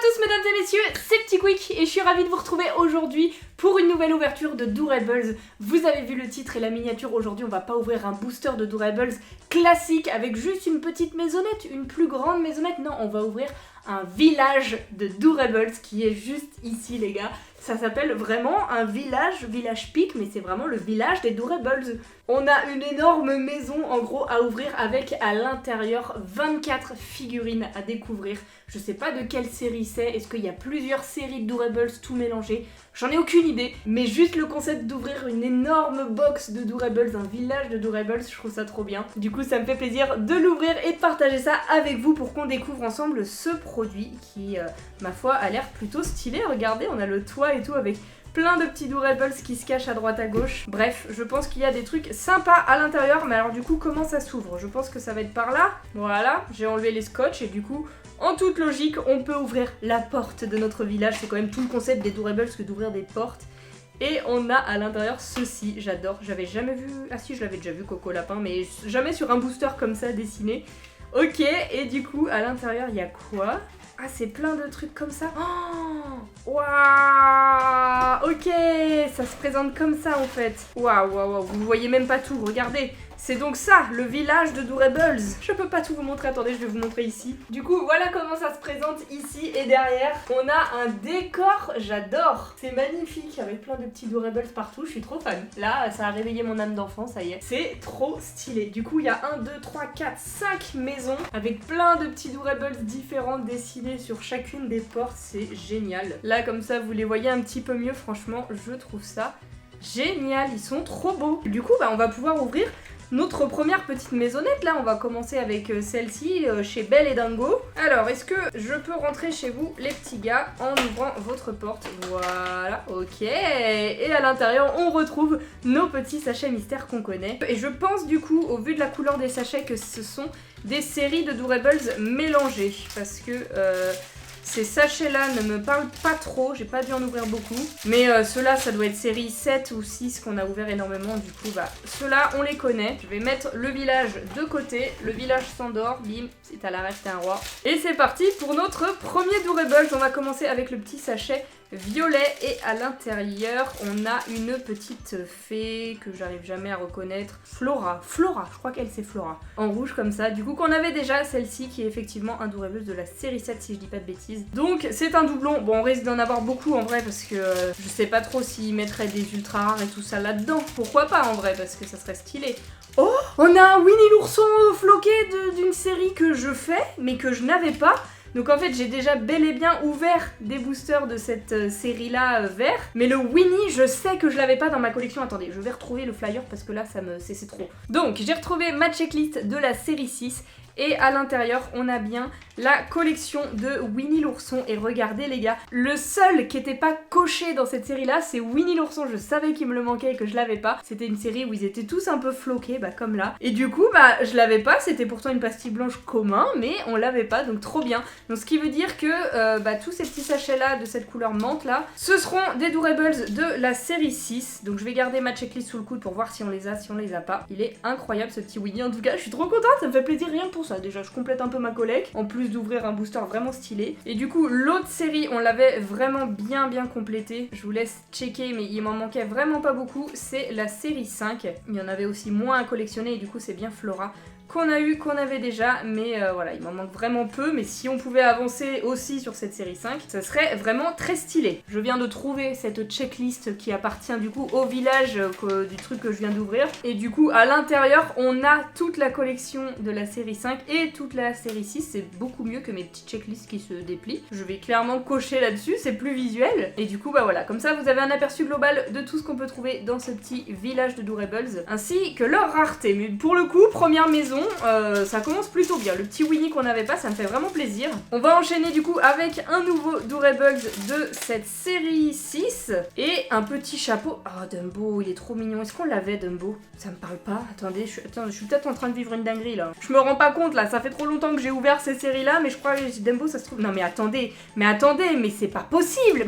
tous mesdames et messieurs, c'est Petit Quick et je suis ravie de vous retrouver aujourd'hui pour une nouvelle ouverture de Doorables. Vous avez vu le titre et la miniature, aujourd'hui on va pas ouvrir un booster de Doorables classique avec juste une petite maisonnette, une plus grande maisonnette, non on va ouvrir un village de Doorables qui est juste ici les gars. Ça s'appelle vraiment un village pic, mais c'est vraiment le village des Doorables. On a une énorme maison en gros à ouvrir avec à l'intérieur 24 figurines à découvrir. Je sais pas de quelle série c'est, est-ce qu'il y a plusieurs séries de Doorables tout mélangées? J'en ai aucune idée, mais juste le concept d'ouvrir une énorme box de Doorables, un village de Doorables, je trouve ça trop bien. Du coup ça me fait plaisir de l'ouvrir et de partager ça avec vous pour qu'on découvre ensemble ce produit qui, ma foi, a l'air plutôt stylé. Regardez, on a le toit et tout avec plein de petits Doorables qui se cachent à droite à gauche. Bref, je pense qu'il y a des trucs sympas à l'intérieur, mais alors du coup comment ça s'ouvre? Je pense que ça va être par là. Voilà, j'ai enlevé les scotch et du coup, en toute logique, on peut ouvrir la porte de notre village. C'est quand même tout le concept des Doorables que d'ouvrir des portes. Et on a à l'intérieur ceci, j'adore. J'avais jamais vu... Ah si, je l'avais déjà vu Coco Lapin, mais jamais sur un booster comme ça dessiné. Ok, et du coup, à l'intérieur, il y a quoi? Ah, c'est plein de trucs comme ça. Oh, waouh. Ok, ça se présente comme ça en fait. Waouh, waouh, waouh, vous voyez même pas tout, regardez. C'est donc ça, le village de Doorables. Je peux pas tout vous montrer, attendez, je vais vous montrer ici. Du coup, voilà comment ça se présente ici et derrière. On a un décor, j'adore. C'est magnifique, avec plein de petits Doorables partout, je suis trop fan. Là, ça a réveillé mon âme d'enfant, ça y est. C'est trop stylé. Du coup, il y a 1, 2, 3, 4, 5 maisons avec plein de petits Doorables différents dessinés sur chacune des portes. C'est génial. Là, comme ça, vous les voyez un petit peu mieux, franchement, je trouve ça génial. Ils sont trop beaux. Du coup, on va pouvoir ouvrir notre première petite maisonnette. Là on va commencer avec celle-ci chez Belle et Dingo. Alors est-ce que je peux rentrer chez vous les petits gars en ouvrant votre porte? Voilà, ok. Et à l'intérieur on retrouve nos petits sachets mystères qu'on connaît. Et je pense du coup au vu de la couleur des sachets que ce sont des séries de Doorables mélangées. Parce que... ces sachets-là ne me parlent pas trop, j'ai pas dû en ouvrir beaucoup. Mais ceux-là, ça doit être série 7 ou 6 qu'on a ouvert énormément. Du coup, ceux-là, on les connaît. Je vais mettre le village de côté. Le village s'endort, bim, c'est à la reste un roi. Et c'est parti pour notre premier Doorables. On va commencer avec le petit sachet violet et à l'intérieur on a une petite fée que j'arrive jamais à reconnaître. Flora, je crois qu'elle c'est Flora. En rouge comme ça, du coup qu'on avait déjà celle-ci qui est effectivement un Doorables de la série 7 si je dis pas de bêtises. Donc c'est un doublon, bon on risque d'en avoir beaucoup en vrai parce que je sais pas trop s'ils mettraient des ultra rares et tout ça là-dedans. Pourquoi pas en vrai parce que ça serait stylé. Oh, on a un Winnie l'ourson floqué d'une série que je fais mais que je n'avais pas. Donc en fait j'ai déjà bel et bien ouvert des boosters de cette série là vert. Mais le Winnie je sais que je l'avais pas dans ma collection. Attendez je vais retrouver le flyer parce que là c'est trop. Donc j'ai retrouvé ma checklist de la série 6. Et à l'intérieur, on a bien la collection de Winnie l'ourson. Et regardez les gars, le seul qui était pas coché dans cette série-là, c'est Winnie l'ourson. Je savais qu'il me le manquait et que je l'avais pas. C'était une série où ils étaient tous un peu floqués, comme là. Et du coup, je l'avais pas. C'était pourtant une pastille blanche commun, mais on l'avait pas, donc trop bien. Donc ce qui veut dire que tous ces petits sachets-là de cette couleur menthe là, ce seront des Doorables de la série 6. Donc je vais garder ma checklist sous le coude pour voir si on les a, si on les a pas. Il est incroyable ce petit Winnie. En tout cas, je suis trop contente. Ça me fait plaisir rien que pour ça. Déjà, je complète un peu ma collecte, en plus d'ouvrir un booster vraiment stylé. Et du coup, l'autre série, on l'avait vraiment bien complétée. Je vous laisse checker, mais il m'en manquait vraiment pas beaucoup. C'est la série 5. Il y en avait aussi moins à collectionner et du coup, c'est bien Flora qu'on a eu, qu'on avait déjà, mais voilà, il m'en manque vraiment peu, mais si on pouvait avancer aussi sur cette série 5, ça serait vraiment très stylé. Je viens de trouver cette checklist qui appartient du coup au village du truc que je viens d'ouvrir, et du coup à l'intérieur on a toute la collection de la série 5 et toute la série 6, c'est beaucoup mieux que mes petites checklists qui se déplient. Je vais clairement cocher là-dessus, c'est plus visuel, et du coup voilà, comme ça vous avez un aperçu global de tout ce qu'on peut trouver dans ce petit village de Doorables, ainsi que leur rareté. Mais pour le coup, première maison, ça commence plutôt bien. Le petit Winnie qu'on n'avait pas, ça me fait vraiment plaisir. On va enchaîner du coup avec un nouveau Doorables de cette série 6 et un petit chapeau. Oh Dumbo, il est trop mignon. Est-ce qu'on l'avait Dumbo? Ça me parle pas. Attendez, je suis peut-être en train de vivre une dinguerie là. Je me rends pas compte là, ça fait trop longtemps que j'ai ouvert ces séries là, mais je crois que Dumbo ça se trouve... Non mais attendez, mais c'est pas possible,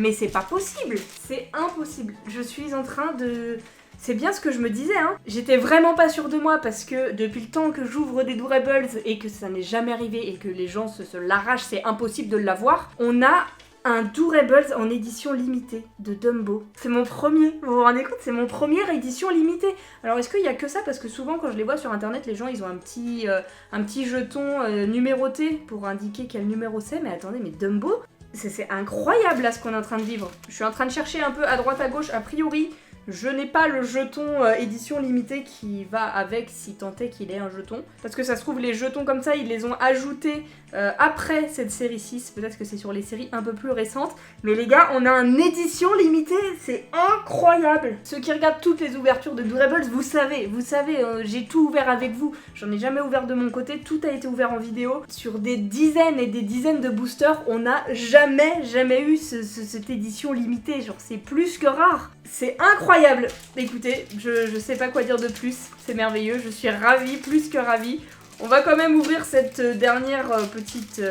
c'est impossible. Je suis en train de... C'est bien ce que je me disais, hein. J'étais vraiment pas sûre de moi parce que depuis le temps que j'ouvre des Doorables et que ça n'est jamais arrivé et que les gens se l'arrachent, c'est impossible de l'avoir. On a un Durables en édition limitée de Dumbo. C'est mon premier, vous vous rendez compte, c'est mon première édition limitée. Alors est-ce qu'il y a que ça? Parce que souvent quand je les vois sur internet, les gens ils ont un petit jeton numéroté pour indiquer quel numéro c'est. Mais attendez, mais Dumbo, c'est incroyable là ce qu'on est en train de vivre. Je suis en train de chercher un peu à droite à gauche, a priori. Je n'ai pas le jeton édition limitée qui va avec, si tant est qu'il ait un jeton. Parce que ça se trouve, les jetons comme ça, ils les ont ajoutés après cette série 6. Peut-être que c'est sur les séries un peu plus récentes. Mais les gars, on a une édition limitée, c'est incroyable. Ceux qui regardent toutes les ouvertures de Durables, vous savez, j'ai tout ouvert avec vous. J'en ai jamais ouvert de mon côté, tout a été ouvert en vidéo. Sur des dizaines et des dizaines de boosters, on n'a jamais eu cette édition limitée. Genre, c'est plus que rare. C'est incroyable. Écoutez, je sais pas quoi dire de plus. C'est merveilleux, je suis ravie, plus que ravie. On va quand même ouvrir cette dernière petite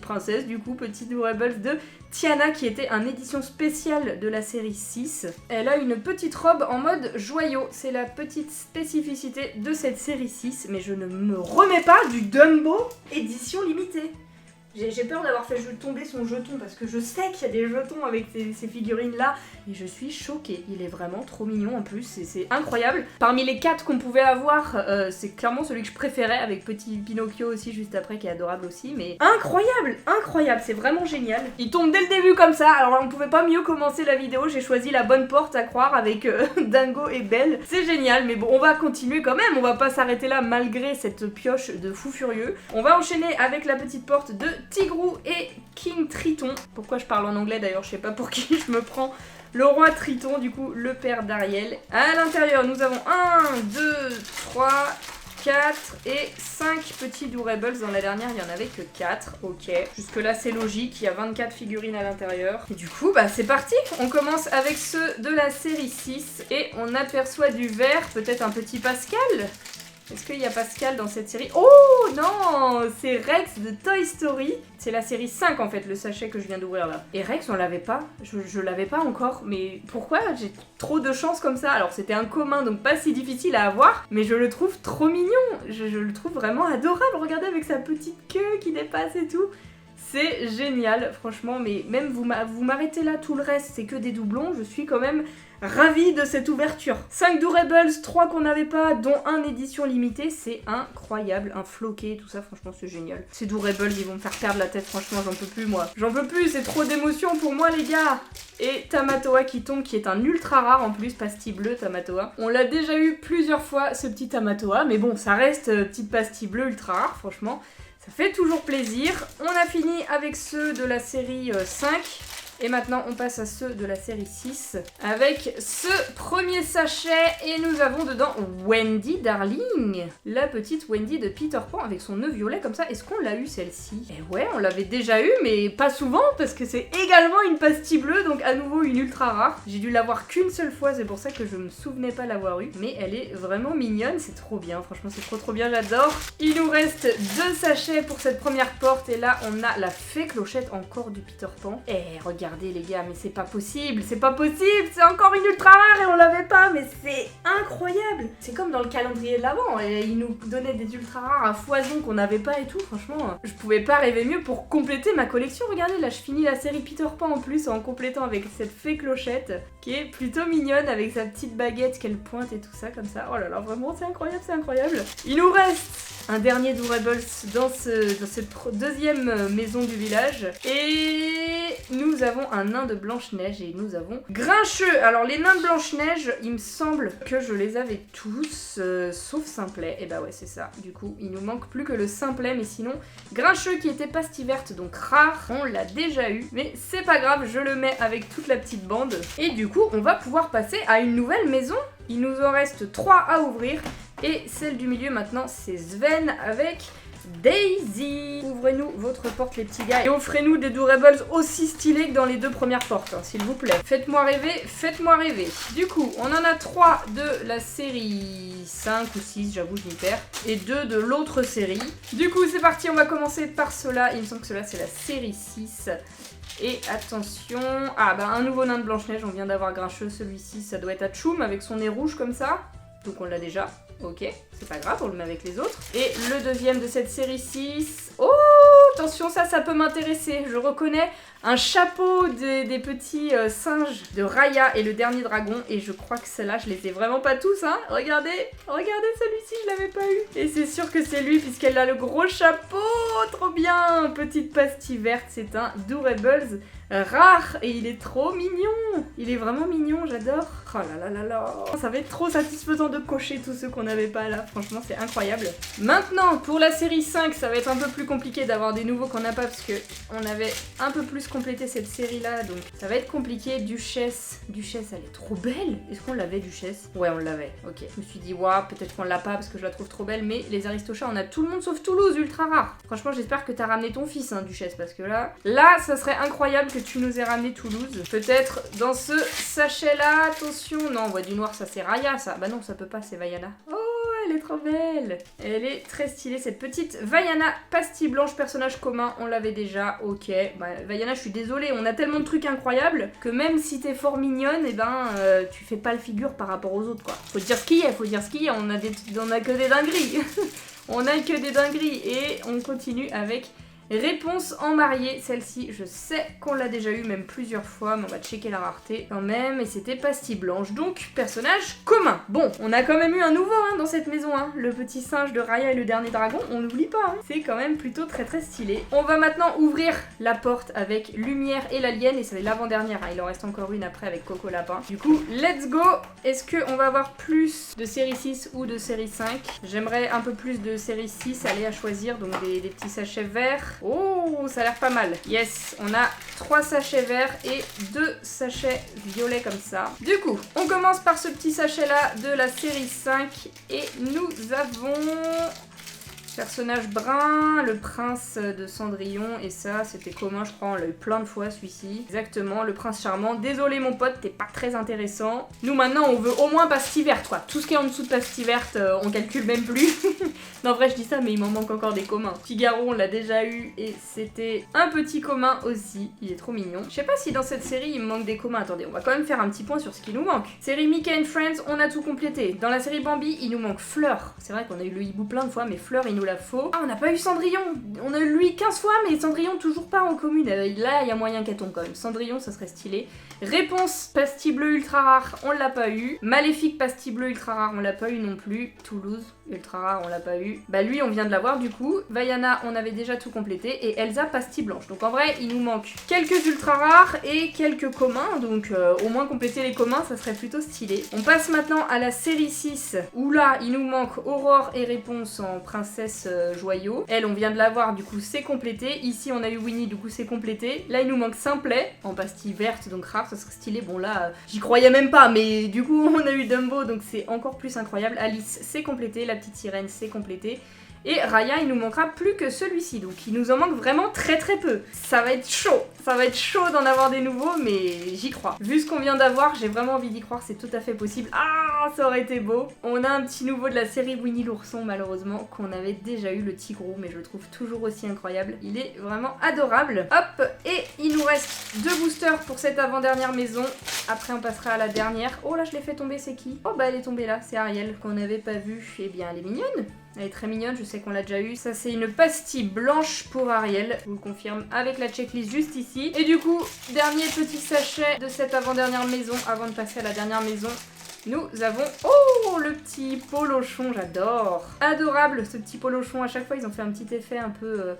princesse, du coup, petite Durables de Tiana, qui était une édition spéciale de la série 6. Elle a une petite robe en mode joyau. C'est la petite spécificité de cette série 6, mais je ne me remets pas du Dumbo édition limitée. J'ai peur d'avoir fait tomber son jeton parce que je sais qu'il y a des jetons avec ces figurines là et je suis choquée. Il est vraiment trop mignon en plus, c'est incroyable. Parmi les 4 qu'on pouvait avoir, c'est clairement celui que je préférais, avec petit Pinocchio aussi juste après qui est adorable aussi, mais incroyable, c'est vraiment génial. Il tombe dès le début comme ça, alors on pouvait pas mieux commencer la vidéo, j'ai choisi la bonne porte à croire avec Dingo et Belle. C'est génial, mais bon, on va continuer quand même, on va pas s'arrêter là malgré cette pioche de fou furieux. On va enchaîner avec la petite porte de Tigrou et King Triton. Pourquoi je parle en anglais d'ailleurs, je sais pas pour qui je me prends. Le roi Triton, du coup le père d'Ariel. À l'intérieur, nous avons 1, 2, 3, 4 et 5 petits Durables. Dans la dernière, il n'y en avait que 4. Ok, jusque là c'est logique, il y a 24 figurines à l'intérieur. Et du coup, bah c'est parti. On commence avec ceux de la série 6 et on aperçoit du vert, peut-être un petit Pascal. Est-ce qu'il y a Pascal dans cette série? Oh non, c'est Rex de Toy Story. C'est la série 5 en fait, le sachet que je viens d'ouvrir là. Et Rex, on l'avait pas. Je l'avais pas encore. Mais pourquoi j'ai trop de chance comme ça? Alors c'était un commun, donc pas si difficile à avoir. Mais je le trouve trop mignon. Je le trouve vraiment adorable. Regardez avec sa petite queue qui dépasse et tout. C'est génial, franchement. Mais même vous m'arrêtez là, tout le reste c'est que des doublons. Je suis quand même ravie de cette ouverture. 5 Durables, 3 qu'on n'avait pas, dont un édition limitée, c'est incroyable. Un floqué, tout ça, franchement c'est génial. Ces Durables, ils vont me faire perdre la tête, franchement j'en peux plus moi. J'en peux plus, c'est trop d'émotions pour moi les gars. Et Tamatoa qui tombe, qui est un ultra rare en plus, pastille bleue Tamatoa. On l'a déjà eu plusieurs fois ce petit Tamatoa, mais bon ça reste petite pastille bleue ultra rare, franchement. Ça fait toujours plaisir. On a fini avec ceux de la série 5. Et maintenant, on passe à ceux de la série 6 avec ce premier sachet. Et nous avons dedans Wendy Darling. La petite Wendy de Peter Pan avec son nœud violet comme ça. Est-ce qu'on l'a eu celle-ci? Eh ouais, on l'avait déjà eu, mais pas souvent parce que c'est également une pastille bleue. Donc à nouveau une ultra rare. J'ai dû l'avoir qu'une seule fois, c'est pour ça que je me souvenais pas l'avoir eu. Mais elle est vraiment mignonne, c'est trop bien. Franchement, c'est trop bien, j'adore. Il nous reste 2 sachets pour cette première porte. Et là, on a la fée Clochette, encore du Peter Pan. Et regardez les gars, mais c'est pas possible, c'est encore une ultra rare et on l'avait pas, mais c'est incroyable. C'est comme dans le calendrier de l'Avent, et ils nous donnaient des ultra rares à foison qu'on n'avait pas et tout, franchement, je pouvais pas rêver mieux pour compléter ma collection. Regardez, là je finis la série Peter Pan en plus en complétant avec cette fée Clochette, qui est plutôt mignonne avec sa petite baguette qu'elle pointe et tout ça comme ça. Oh là là, vraiment c'est incroyable, c'est incroyable. Il nous reste un dernier Durables dans cette deuxième maison du village. Et nous avons un nain de Blanche-Neige et nous avons Grincheux. Alors les nains de Blanche-Neige, il me semble que je les avais tous, sauf Simplet. Et bah ouais, c'est ça. Du coup, il nous manque plus que le Simplet, mais sinon, Grincheux qui était pastille verte, donc rare, on l'a déjà eu. Mais c'est pas grave, je le mets avec toute la petite bande. Et du coup, on va pouvoir passer à une nouvelle maison. Il nous en reste 3 à ouvrir. Et celle du milieu maintenant, c'est Sven avec Daisy. Ouvrez-nous votre porte les petits gars et offrez-nous des Durables aussi stylés que dans les 2 premières portes, hein, s'il vous plaît. Faites-moi rêver, faites-moi rêver. Du coup, on en a 3 de la série 5 ou 6, j'avoue je m'y perds, et 2 de l'autre série. Du coup, c'est parti, on va commencer par cela. Il me semble que cela c'est la série 6. Et attention, ah bah un nouveau nain de Blanche-Neige, on vient d'avoir Grincheux, celui-ci ça doit être Atchoum avec son nez rouge comme ça. Donc on l'a déjà. Ok, c'est pas grave, on le met avec les autres. Et le deuxième de cette série 6. Oh, attention, ça peut m'intéresser. Je reconnais un chapeau des petits singes de Raya et le dernier dragon. Et je crois que ceux-là, je les ai vraiment pas tous, hein. Regardez celui-ci, je l'avais pas eu. Et c'est sûr que c'est lui, puisqu'elle a le gros chapeau. Trop bien. Petite pastille verte, c'est un Doorables rare. Et il est trop mignon. Il est vraiment mignon, j'adore. Oh là là là là. Ça va être trop satisfaisant de cocher tous ceux qu'on n'avait pas là. Franchement, c'est incroyable. Maintenant, pour la série 5, ça va être un peu plus compliqué d'avoir des nouveaux qu'on n'a pas, parce que on avait un peu plus complété cette série-là, donc ça va être compliqué. Duchesse, elle est trop belle. Est-ce qu'on l'avait, Duchesse? Ouais, on l'avait. Ok. Je me suis dit, waouh, peut-être qu'on l'a pas parce que je la trouve trop belle, mais les Aristochats, on a tout le monde sauf Toulouse, ultra rare. Franchement, j'espère que t'as ramené ton fils, hein, Duchesse, parce que là, ça serait incroyable que tu nous aies ramené Toulouse. Peut-être dans ce sachet-là, attention. Non, on voit du noir, ça c'est Raya, ça. Bah non, ça peut pas, c'est Vaiana. Oh, elle est trop belle. Elle est très stylée, cette petite Vaiana pastille blanche, personnage commun, on l'avait déjà, ok. Bah, Vaiana, je suis désolée, on a tellement de trucs incroyables que même si t'es fort mignonne, et tu fais pas le figure par rapport aux autres, quoi. Faut dire ce qu'il y a, on a que des dingueries. On a que des dingueries, et on continue avec Réponse en mariée. Celle-ci, je sais qu'on l'a déjà eu même plusieurs fois, mais on va checker la rareté quand même. Et c'était pastille blanche, donc personnage commun. Bon, on a quand même eu un nouveau dans cette maison. Le petit singe de Raya et le dernier dragon, on n'oublie pas. C'est quand même plutôt très très stylé. On va maintenant ouvrir la porte avec Lumière et l'alien, et c'est l'avant-dernière. Il en reste encore une après avec Coco Lapin. Du coup, let's go. Est-ce qu'on va avoir plus de série 6 ou de série 5? J'aimerais un peu plus de série 6, aller à choisir, donc des petits sachets verts. Oh, ça a l'air pas mal. Yes, on a 3 sachets verts et 2 sachets violets comme ça. Du coup, on commence par ce petit sachet-là de la série 5 et nous avons... personnage brun, le prince de Cendrillon, et ça c'était commun je crois, on l'a eu plein de fois celui-ci. Exactement, le prince charmant. Désolé mon pote, t'es pas très intéressant. Nous maintenant on veut au moins pastille verte quoi. Tout ce qui est en dessous de pastille verte, on calcule même plus. Non vrai je dis ça mais il m'en manque encore des communs. Figaro on l'a déjà eu et c'était un petit commun aussi, il est trop mignon. Je sais pas si dans cette série il me manque des communs, attendez on va quand même faire un petit point sur ce qui nous manque. Série Mickey and Friends, on a tout complété. Dans la série Bambi il nous manque Fleur. C'est vrai qu'on a eu le hibou plein de fois mais Fleur il nous la faut. Ah on n'a pas eu Cendrillon, on a eu lui 15 fois mais Cendrillon toujours pas en commune. Là il y a moyen qu'elle tombe quand même. Cendrillon ça serait stylé. Réponse pastille bleue ultra rare, on l'a pas eu. Maléfique pastille bleue ultra rare, on l'a pas eu non plus. Toulouse ultra rare, on l'a pas eu. Bah lui on vient de l'avoir du coup. Vaiana on avait déjà tout complété et Elsa pastille blanche. Donc en vrai il nous manque quelques ultra rares et quelques communs, donc au moins compléter les communs ça serait plutôt stylé. On passe maintenant à la série 6 où là il nous manque Aurore et Réponse en princesse joyau. Elle on vient de l'avoir du coup c'est complété. Ici on a eu Winnie du coup c'est complété. Là il nous manque Simplet en pastille verte donc rare, ça serait stylé. Bon là j'y croyais même pas mais du coup on a eu Dumbo donc c'est encore plus incroyable. Alice c'est complété, la petite sirène c'est complété. Et Raya, il nous manquera plus que celui-ci, donc il nous en manque vraiment très très peu. Ça va être chaud d'en avoir des nouveaux, mais j'y crois. Vu ce qu'on vient d'avoir, j'ai vraiment envie d'y croire, c'est tout à fait possible. Ah, ça aurait été beau. On a un petit nouveau de la série Winnie l'ourson, malheureusement, qu'on avait déjà eu, le tigrou, mais je le trouve toujours aussi incroyable. Il est vraiment adorable. Hop, et il nous reste 2 boosters pour cette avant-dernière maison. Après, on passera à la dernière. Oh là, je l'ai fait tomber, c'est qui? Oh bah, elle est tombée là, c'est Ariel, qu'on n'avait pas vu. Eh bien, elle est mignonne. Elle est très mignonne, je sais qu'on l'a déjà eu. Ça, c'est une pastille blanche pour Ariel. Je vous le confirme avec la checklist juste ici. Et du coup, dernier petit sachet de cette avant-dernière maison, avant de passer à la dernière maison. Nous avons... Oh, le petit polochon, j'adore. Adorable, ce petit polochon. À chaque fois, ils ont fait un petit effet un peu...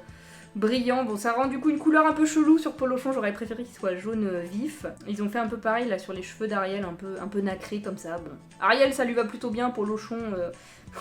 brillant. Bon, ça rend du coup une couleur un peu chelou sur Polochon. J'aurais préféré qu'il soit jaune vif. Ils ont fait un peu pareil là sur les cheveux d'Ariel, un peu nacré comme ça. Bon, Ariel, ça lui va plutôt bien. Polochon,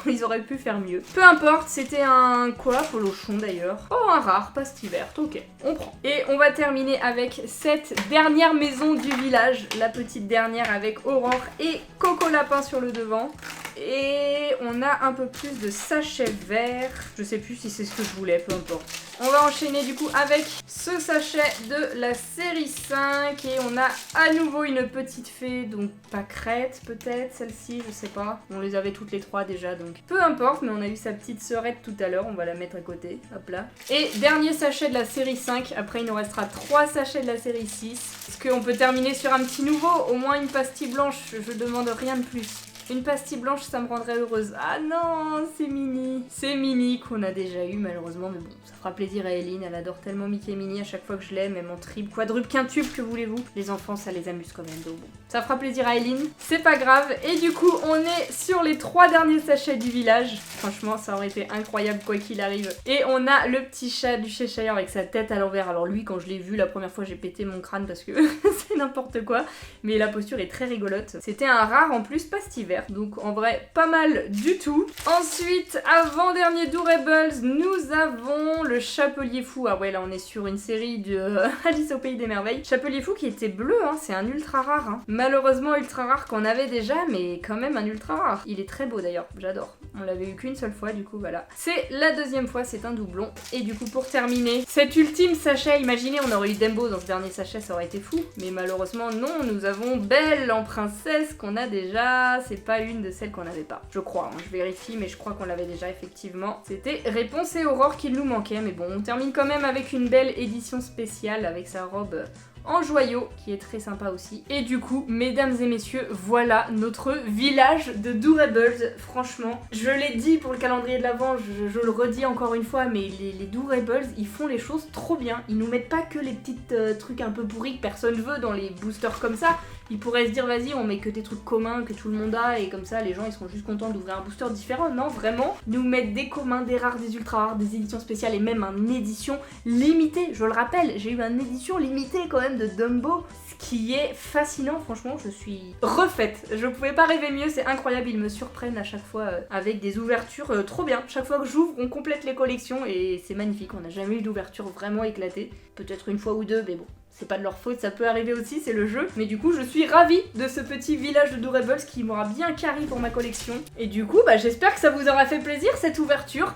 ils auraient pu faire mieux. Peu importe, c'était un quoi, Polochon d'ailleurs. Oh, un rare, pastille verte. Ok, on prend. Et on va terminer avec cette dernière maison du village, la petite dernière avec Aurore et Coco Lapin sur le devant. Et on a un peu plus de sachets verts. Je sais plus si c'est ce que je voulais, peu importe. On va enchaîner du coup avec ce sachet de la série 5. Et on a à nouveau une petite fée, donc pâquerette peut-être, celle-ci, je sais pas. On les avait toutes les 3 déjà, donc peu importe. Mais on a eu sa petite sœurette tout à l'heure, on va la mettre à côté, hop là. Et dernier sachet de la série 5, après il nous restera 3 sachets de la série 6. Est-ce qu'on peut terminer sur un petit nouveau? Au moins une pastille blanche, je demande rien de plus. Une pastille blanche, ça me rendrait heureuse. Ah non, c'est Minnie. C'est Minnie qu'on a déjà eu malheureusement, mais bon, ça fera plaisir à Eline. Elle adore tellement Mickey et Minnie à chaque fois que je l'aime, même en triple, quadruple, quintuple, que voulez-vous. Les enfants, ça les amuse quand même, donc bon. Ça fera plaisir à Eline, c'est pas grave. Et du coup, on est sur les 3 derniers sachets du village. Franchement, ça aurait été incroyable quoi qu'il arrive. Et on a le petit chat du Cheshire avec sa tête à l'envers. Alors lui, quand je l'ai vu la première fois, j'ai pété mon crâne parce que c'est n'importe quoi. Mais la posture est très rigolote. C'était un rare en plus pastille verte, donc en vrai, pas mal du tout. Ensuite, avant-dernier Doorables, nous avons le Chapelier Fou. Ah ouais, là on est sur une série de Alice au Pays des Merveilles. Chapelier Fou qui était bleu, hein, c'est un ultra rare. Hein. Malheureusement, ultra rare qu'on avait déjà, mais quand même un ultra rare. Il est très beau d'ailleurs, j'adore. On l'avait eu qu'une seule fois, du coup voilà. C'est la deuxième fois, c'est un doublon. Et du coup, pour terminer, cet ultime sachet, imaginez, on aurait eu Dembo dans ce dernier sachet, ça aurait été fou. Mais malheureusement, non, nous avons Belle en princesse qu'on a déjà. C'est pas une de celles qu'on n'avait pas, je crois. Hein. Je vérifie, mais je crois qu'on l'avait déjà, effectivement. C'était Réponse et Aurore qui nous manquait. Mais bon, on termine quand même avec une belle édition spéciale avec sa robe en joyau, qui est très sympa aussi. Et du coup, mesdames et messieurs, voilà notre village de Doorables. Franchement, je l'ai dit pour le calendrier de l'Avent, je le redis encore une fois, mais les Doorables, ils font les choses trop bien. Ils nous mettent pas que les petits trucs un peu pourris que personne veut dans les boosters comme ça. Ils pourraient se dire, vas-y, on met que des trucs communs que tout le monde a, et comme ça, les gens, ils seront juste contents d'ouvrir un booster différent. Non, vraiment, nous mettre des communs, des rares, des ultra rares, des éditions spéciales, et même une édition limitée. Je le rappelle, j'ai eu une édition limitée quand même de Dumbo, ce qui est fascinant. Franchement, je suis refaite. Je pouvais pas rêver mieux, c'est incroyable. Ils me surprennent à chaque fois avec des ouvertures trop bien. Chaque fois que j'ouvre, on complète les collections, et c'est magnifique. On n'a jamais eu d'ouverture vraiment éclatée. Peut-être une fois ou deux, mais bon. C'est pas de leur faute, ça peut arriver aussi, c'est le jeu. Mais du coup, je suis ravie de ce petit village de Doorables qui m'aura bien carré pour ma collection. Et du coup, j'espère que ça vous aura fait plaisir cette ouverture.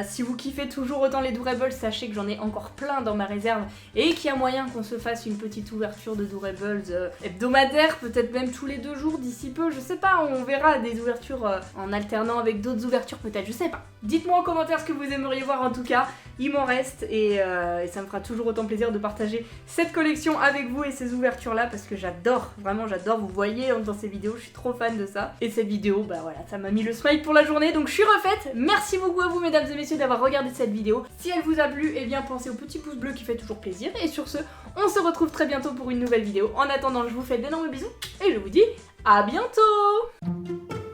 Si vous kiffez toujours autant les Doorables, sachez que j'en ai encore plein dans ma réserve et qu'il y a moyen qu'on se fasse une petite ouverture de Doorables hebdomadaire, peut-être même tous les 2 jours d'ici peu, je sais pas, on verra des ouvertures en alternant avec d'autres ouvertures peut-être, je sais pas. Dites-moi en commentaire ce que vous aimeriez voir en tout cas, il m'en reste et ça me fera toujours autant plaisir de partager cette collection avec vous et ces ouvertures là parce que j'adore, vraiment j'adore, vous voyez dans ces vidéos, je suis trop fan de ça. Et cette vidéo, voilà, ça m'a mis le smile pour la journée, donc je suis refaite. Merci beaucoup à vous mesdames et messieurs d'avoir regardé cette vidéo. Si elle vous a plu, eh bien pensez au petit pouce bleu qui fait toujours plaisir. Et sur ce, on se retrouve très bientôt pour une nouvelle vidéo. En attendant, je vous fais d'énormes bisous et je vous dis à bientôt.